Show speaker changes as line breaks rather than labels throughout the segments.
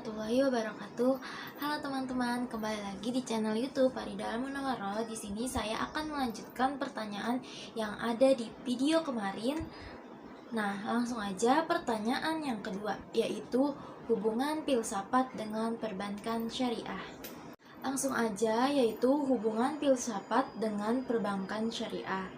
warahmatullahi wabarakatuh. Halo teman-teman, kembali lagi di channel YouTube Farida Al-Munawwaroh. Di sini saya akan melanjutkan pertanyaan yang ada di video kemarin. Nah, langsung aja pertanyaan yang kedua, yaitu hubungan filsafat dengan perbankan syariah. Langsung aja, yaitu hubungan filsafat dengan perbankan syariah.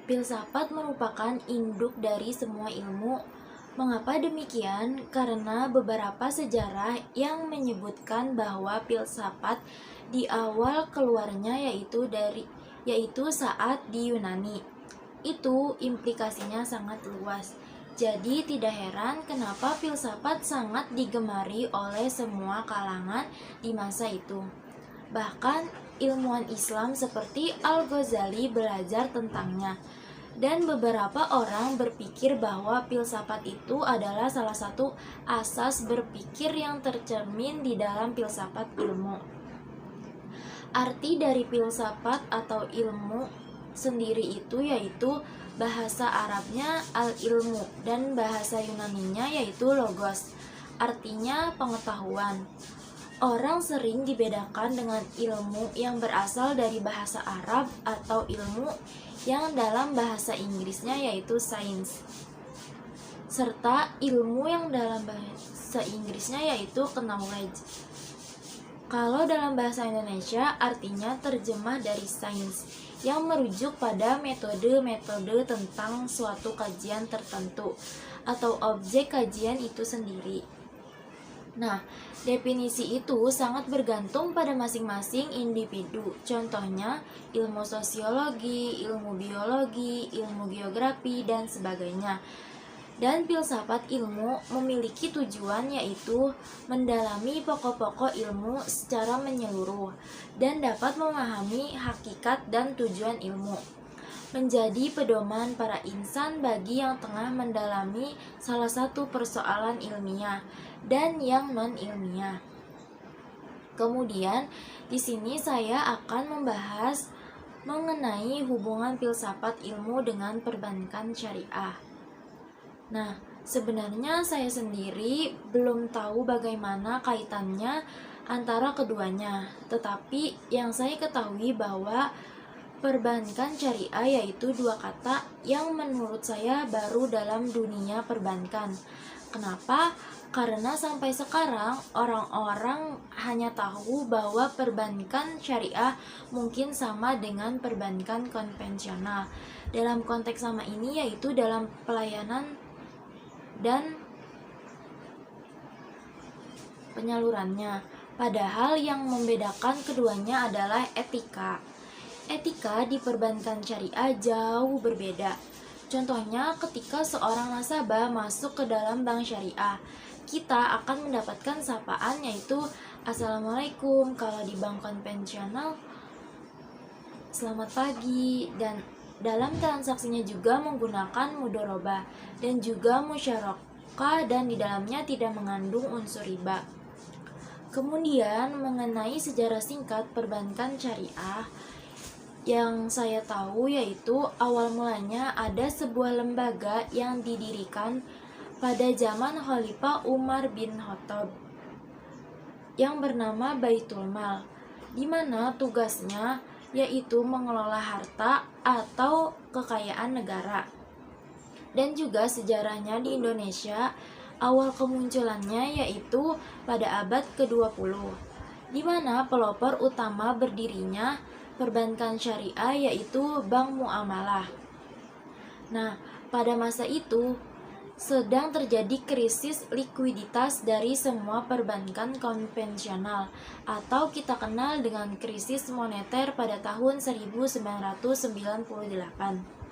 Filsafat merupakan induk dari semua ilmu. Mengapa demikian? Karena beberapa sejarah yang menyebutkan bahwa filsafat di awal keluarnya yaitu saat di Yunani. Itu implikasinya sangat luas. Jadi tidak heran kenapa filsafat sangat digemari oleh semua kalangan di masa itu. Bahkan ilmuwan Islam seperti Al-Ghazali belajar tentangnya. Dan beberapa orang berpikir bahwa filsafat itu adalah salah satu asas berpikir yang tercermin di dalam filsafat ilmu. Arti dari filsafat atau ilmu sendiri itu yaitu bahasa Arabnya al-ilmu dan bahasa Yunaninya yaitu logos. Artinya pengetahuan. Orang sering dibedakan dengan ilmu yang berasal dari bahasa Arab atau ilmu yang dalam bahasa Inggrisnya yaitu science, serta ilmu yang dalam bahasa Inggrisnya yaitu knowledge. Kalau dalam bahasa Indonesia artinya terjemah dari sains yang merujuk pada metode-metode tentang suatu kajian tertentu atau objek kajian itu sendiri. Nah, definisi itu sangat bergantung pada masing-masing individu. Contohnya, ilmu sosiologi, ilmu biologi, ilmu geografi, dan sebagainya. Dan filsafat ilmu memiliki tujuan yaitu mendalami pokok-pokok ilmu secara menyeluruh dan dapat memahami hakikat dan tujuan ilmu. Menjadi pedoman para insan bagi yang tengah mendalami salah satu persoalan ilmiah dan yang non-ilmiah. Kemudian, di sini saya akan membahas mengenai hubungan filsafat ilmu dengan perbankan syariah. Nah, sebenarnya saya sendiri belum tahu bagaimana kaitannya antara keduanya, tetapi yang saya ketahui bahwa perbankan syariah yaitu dua kata yang menurut saya baru dalam dunia perbankan. Kenapa? Karena sampai sekarang orang-orang hanya tahu bahwa perbankan syariah mungkin sama dengan perbankan konvensional. Dalam konteks sama ini yaitu dalam pelayanan dan penyalurannya. Padahal yang membedakan keduanya adalah etika. Etika di perbankan syariah jauh berbeda. Contohnya ketika seorang nasabah masuk ke dalam bank syariah, kita akan mendapatkan sapaan yaitu Assalamualaikum. Kalau di bank konvensional, selamat pagi. Dan dalam transaksinya juga menggunakan mudharabah dan juga musyarakah dan di dalamnya tidak mengandung unsur riba. Kemudian mengenai sejarah singkat perbankan syariah, yang saya tahu yaitu awal mulanya ada sebuah lembaga yang didirikan pada zaman Khalifah Umar bin Khattab yang bernama Baitul Mal, di mana tugasnya yaitu mengelola harta atau kekayaan negara. Dan juga sejarahnya di Indonesia awal kemunculannya yaitu pada abad ke-20, di mana pelopor utama berdirinya perbankan syariah yaitu Bank Muamalah. Nah, pada masa itu sedang terjadi krisis likuiditas dari semua perbankan konvensional atau kita kenal dengan krisis moneter pada tahun 1998.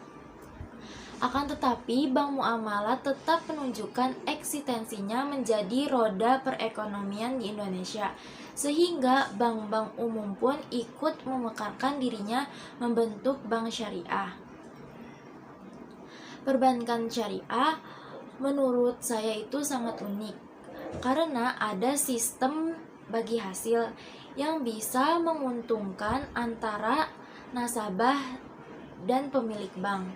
Akan tetapi, Bank Muamalah tetap menunjukkan eksistensinya menjadi roda perekonomian di Indonesia, sehingga bank-bank umum pun ikut memekarkan dirinya membentuk bank syariah. Perbankan syariah menurut saya itu sangat unik, karena ada sistem bagi hasil yang bisa menguntungkan antara nasabah dan pemilik bank,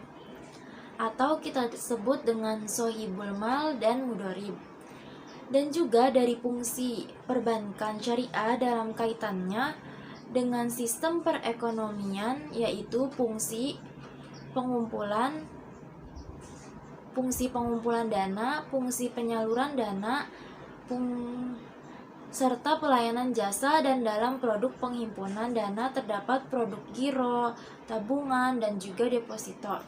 atau kita sebut dengan sohibul mal dan mudharib. dan juga dari fungsi perbankan syariah dalam kaitannya dengan sistem perekonomian, yaitu fungsi pengumpulan dana, fungsi penyaluran dana, serta pelayanan jasa. Dan dalam produk penghimpunan dana terdapat produk giro, tabungan, dan juga deposito.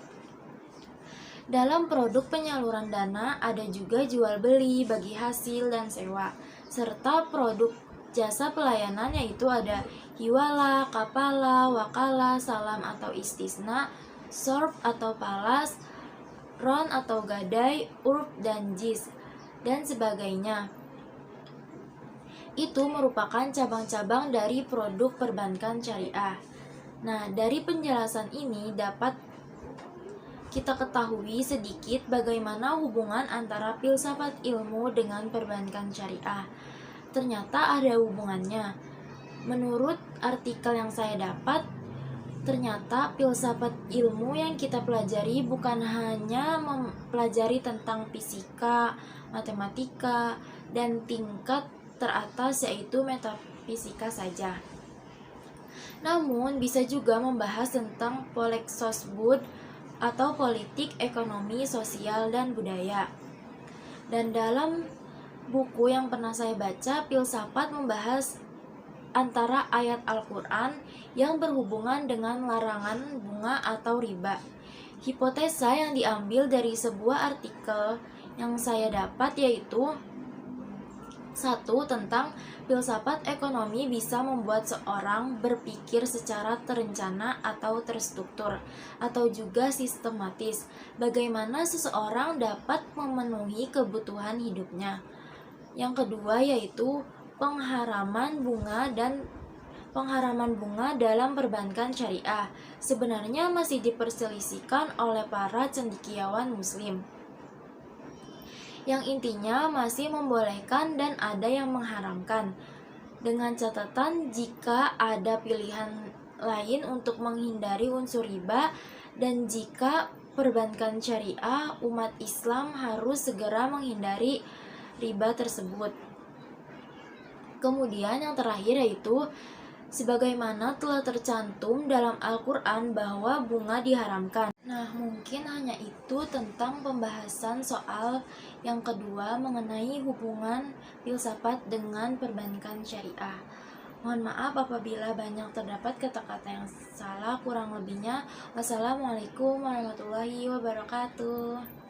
Dalam produk penyaluran dana ada juga jual beli, bagi hasil, dan sewa, serta produk jasa pelayanan yaitu ada hiwala, kapala, wakala, salam atau istisna, sorb atau palas, ron atau gadai, urb dan jis, dan sebagainya. Itu merupakan cabang-cabang dari produk perbankan syariah. Nah, dari penjelasan ini dapat kita ketahui sedikit bagaimana hubungan antara filsafat ilmu dengan perbankan syariah. Ternyata ada hubungannya. Menurut artikel yang saya dapat, ternyata filsafat ilmu yang kita pelajari bukan hanya mempelajari tentang fisika, matematika, dan tingkat teratas yaitu metafisika saja. Namun bisa juga membahas tentang Volkswirtschaft atau politik, ekonomi, sosial, dan budaya. Dan dalam buku yang pernah saya baca, filsafat membahas antara ayat Al-Quran yang berhubungan dengan larangan bunga atau riba. Hipotesa yang diambil dari sebuah artikel yang saya dapat yaitu: 1. Tentang filsafat ekonomi bisa membuat seorang berpikir secara terencana atau terstruktur, atau juga sistematis, bagaimana seseorang dapat memenuhi kebutuhan hidupnya. Yang kedua yaitu pengharaman bunga dalam perbankan syariah sebenarnya masih diperselisihkan oleh para cendekiawan muslim, yang intinya masih membolehkan dan ada yang mengharamkan, dengan catatan jika ada pilihan lain untuk menghindari unsur riba, dan jika perbankan syariah, umat Islam harus segera menghindari riba tersebut. Kemudian yang terakhir yaitu sebagaimana telah tercantum dalam Al-Quran bahwa bunga diharamkan. Nah, mungkin hanya itu tentang pembahasan soal yang kedua mengenai hubungan filsafat dengan perbankan syariah. Mohon maaf apabila banyak terdapat kata-kata yang salah, kurang lebihnya. Wassalamualaikum warahmatullahi wabarakatuh.